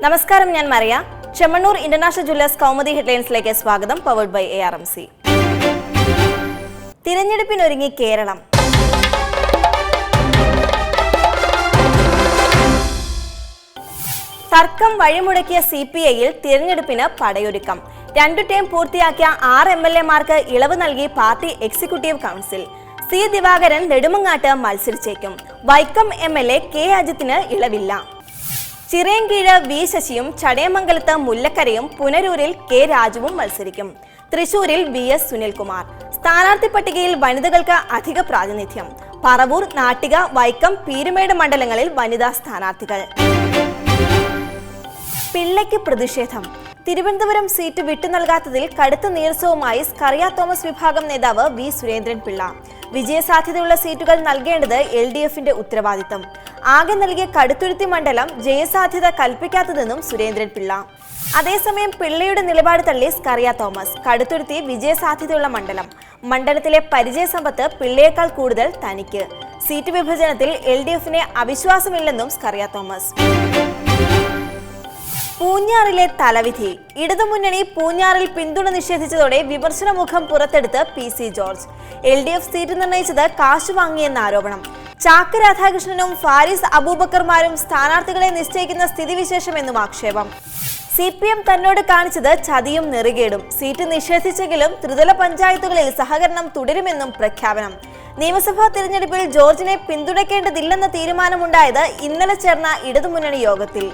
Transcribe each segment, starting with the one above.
നമസ്കാരം, ഞാൻ Mariya. Chemmanur international jewellers Kaumudi ഹെഡ്ലൈൻസിലേക്ക് സ്വാഗതം. Powered by ARMC. തിരഞ്ഞെടുപ്പിനൊരുങ്ങി കേരളം. തർക്കം വഴിമുടക്കിയ CPI-യിൽ തിരഞ്ഞെടുപ്പിന് പടയൊരുക്കം. 2 ടേം പൂർത്തിയാക്കിയ 6 MLA-മാർക്ക് ഇളവ് നൽകി party executive council. C. Divakaran നെടുമങ്ങാട്ട് മത്സരിച്ചേക്കും. Vaikom MLA K. അജിത്തിന് ഇളവില്ല. ചിറയൻകീഴ് V. ശശിയും ചടയമംഗലത്ത് മുല്ലക്കരയും പുനരൂരിൽ K. രാജുവും മത്സരിക്കും. തൃശൂരിൽ VS സുനിൽകുമാർ. സ്ഥാനാർത്ഥി പട്ടികയിൽ വനിതകൾക്ക് അധിക പ്രാതിനിധ്യം. പറവൂർ, നാട്ടിക, വൈക്കം, പീരുമേട് മണ്ഡലങ്ങളിൽ വനിതാ സ്ഥാനാർത്ഥികൾ. പിള്ളയ്ക്ക് പ്രതിഷേധം. തിരുവനന്തപുരം സീറ്റ് വിട്ടു നൽകാത്തതിൽ കടുത്ത നീരസവുമായി സ്കറിയ തോമസ് വിഭാഗം നേതാവ് V. സുരേന്ദ്രൻ പിള്ള. വിജയസാധ്യതയുള്ള സീറ്റുകൾ നൽകേണ്ടത് LDF-ന്റെ ഉത്തരവാദിത്തം. ആകെ നൽകിയ കടുത്തുരുത്തി മണ്ഡലം ജയസാധ്യത കൽപ്പിക്കാത്തതെന്നും സുരേന്ദ്രൻ പിള്ള. അതേസമയം പിള്ളയുടെ നിലപാട് തള്ളി സ്കറിയ തോമസ്. കടുത്തുരുത്തി വിജയസാധ്യതയുള്ള മണ്ഡലം. മണ്ഡലത്തിലെ പരിചയസമ്പത്ത് പിള്ളയേക്കാൾ കൂടുതൽ തനിക്ക്. സീറ്റ് വിഭജനത്തിൽ LDF-നെ അവിശ്വാസമില്ലെന്നും സ്കറിയ തോമസ്. പൂഞ്ഞാറിലെ തലവിധി. ഇടതുമുന്നണി പൂഞ്ഞാറിൽ പിന്തുണ നിഷേധിച്ചതോടെ വിമർശനമുഖം പുറത്തെടുത്ത് PC ജോർജ്. LDF സീറ്റ് നിർണയിച്ചത് കാശ് വാങ്ങിയെന്ന ആരോപണം. ചാക്ക് രാധാകൃഷ്ണനും ഫാരിസ് അബൂബക്കർമാരും സ്ഥാനാർത്ഥികളെ നിശ്ചയിക്കുന്ന സ്ഥിതിവിശേഷമെന്നും ആക്ഷേപം. CPM തന്നോട് കാണിച്ചത് ചതിയും നെറുകേടും. സീറ്റ് നിഷേധിച്ചെങ്കിലും ത്രിതല പഞ്ചായത്തുകളിൽ സഹകരണം തുടരുമെന്നും പ്രഖ്യാപനം. നിയമസഭാ തിരഞ്ഞെടുപ്പിൽ ജോർജിനെ പിന്തുണയ്ക്കേണ്ടതില്ലെന്ന തീരുമാനമുണ്ടായത് ഇന്നലെ ചേർന്ന ഇടതുമുന്നണി യോഗത്തിൽ.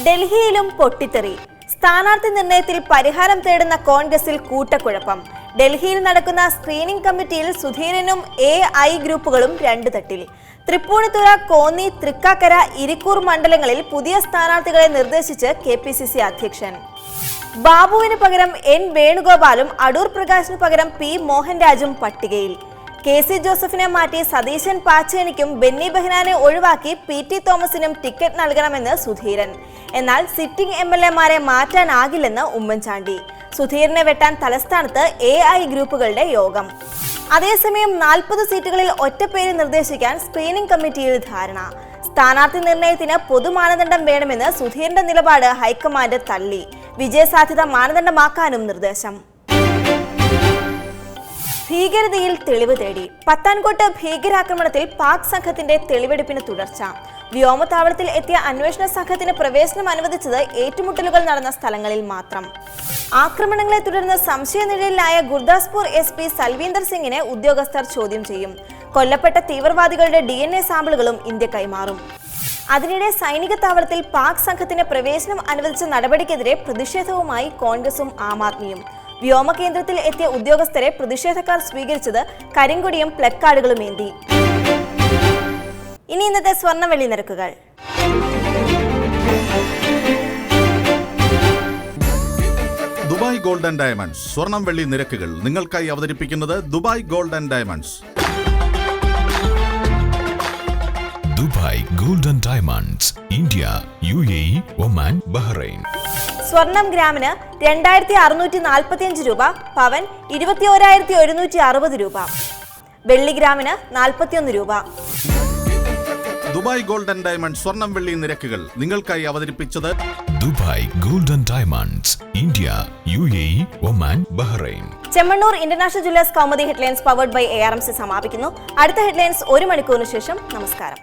ഡൽഹിയിലും പൊട്ടിത്തെറി. സ്ഥാനാർത്ഥി നിർണയത്തിൽ പരിഹാരം തേടുന്ന കോൺഗ്രസിൽ കൂട്ടക്കുഴപ്പം. ഡൽഹിയിൽ നടക്കുന്ന സ്ക്രീനിംഗ് കമ്മിറ്റിയിൽ സുധീരനും AI ഗ്രൂപ്പുകളും 2 തട്ടിൽ. തൃപ്പൂണിത്തുറ, കോന്നി, തൃക്കാക്കര, ഇരിക്കൂർ മണ്ഡലങ്ങളിൽ പുതിയ സ്ഥാനാർത്ഥികളെ നിർദ്ദേശിച്ച് KPCC അധ്യക്ഷൻ. ബാബുവിന് പകരം N. വേണുഗോപാലും അടൂർ പ്രകാശിന് പകരം P. മോഹൻരാജും പട്ടികയിൽ. KC ജോസഫിനെ മാറ്റി സതീശൻ പാച്ചേനിക്കും ബെന്നി ബെഹനാനെ ഒഴിവാക്കി PT തോമസിനും ടിക്കറ്റ് നൽകണമെന്ന് സുധീരൻ. എന്നാൽ സിറ്റിംഗ് MLA-മാരെ മാറ്റാനാകില്ലെന്ന് ഉമ്മൻചാണ്ടി. സുധീരനെ വെട്ടാൻ തലസ്ഥാനത്ത് AI ഗ്രൂപ്പുകളുടെ യോഗം. അതേസമയം 40 സീറ്റുകളിൽ ഒറ്റപ്പേര് നിർദ്ദേശിക്കാൻ സ്ക്രീനിംഗ് കമ്മിറ്റിയിൽ ധാരണ. സ്ഥാനാർത്ഥി നിർണയത്തിന് പൊതുമാനദണ്ഡം വേണമെന്ന് സുധീരന്റെ നിലപാട് ഹൈക്കമാൻഡ് തള്ളി. വിജയസാധ്യത മാനദണ്ഡമാക്കാനും നിർദ്ദേശം. ഭീകരതയിൽ തെളിവ് തേടി. പത്താൻകോട്ട് ഭീകരാക്രമണത്തിൽ പാക് സംഘത്തിന്റെ തെളിവെടുപ്പിന് തുടർച്ച. വ്യോമതാവളത്തിൽ എത്തിയ അന്വേഷണ സംഘത്തിന് പ്രവേശനം അനുവദിച്ചത് ഏറ്റുമുട്ടലുകൾ നടന്ന സ്ഥലങ്ങളിൽ മാത്രം. ആക്രമണങ്ങളെ തുടർന്ന് സംശയനിഴലിലായ ഗുർദാസ്പൂർ SP സൽവീന്ദർ സിംഗിനെ ഉദ്യോഗസ്ഥർ ചോദ്യം ചെയ്യും. കൊല്ലപ്പെട്ട തീവ്രവാദികളുടെ DNA സാമ്പിളുകളും ഇന്ത്യ കൈമാറും. അതിനിടെ സൈനിക താവളത്തിൽ പാക് സംഘത്തിന് പ്രവേശനം അനുവദിച്ച നടപടിക്കെതിരെ പ്രതിഷേധവുമായി കോൺഗ്രസും ആം ആദ്മിയും. വ്യോമകേന്ദ്രത്തിൽ എത്തിയ ഉദ്യോഗസ്ഥരെ പ്രതിഷേധക്കാർ സ്വീകരിച്ചത് കരിങ്കൊടിയും പ്ലക്കാർഡുകളും ഏന്തി. ഇനി ഇന്നത്തെ സ്വർണ്ണ വെള്ളി നിരക്കുകൾ. ദുബായ് ഗോൾഡ് ആൻഡ് ഡയമണ്ട്സ് സ്വർണം വെള്ളി നിരക്കുകൾ നിങ്ങൾക്കായി അവതരിപ്പിക്കുന്നത് Dubai gold and diamonds. Dubai gold and diamonds, India, UAE, Oman, Bahrain. സ്വർണം ഗ്രാമിന് 2645 രൂപ, പവൻ 21,160 രൂപ, വെള്ളി ഗ്രാമിന് 41 രൂപ. ദുബായ് ഗോൾഡ് ആൻഡ് ഡയമണ്ട്സ് സ്വർണം വെള്ളി നിരക്കുകൾ നിങ്ങൾക്കായി അവതരിപ്പിച്ചത് Dubai gold and diamonds, India, UAE, Oman, Bahrain. Chemmanur international jewellers Kaumudi headlines powered by ARMC സമാപിക്കുന്നു. അടുത്ത ഹെഡ്ലൈൻസ് 1 മണിക്കൂറിന് ശേഷം. നമസ്കാരം.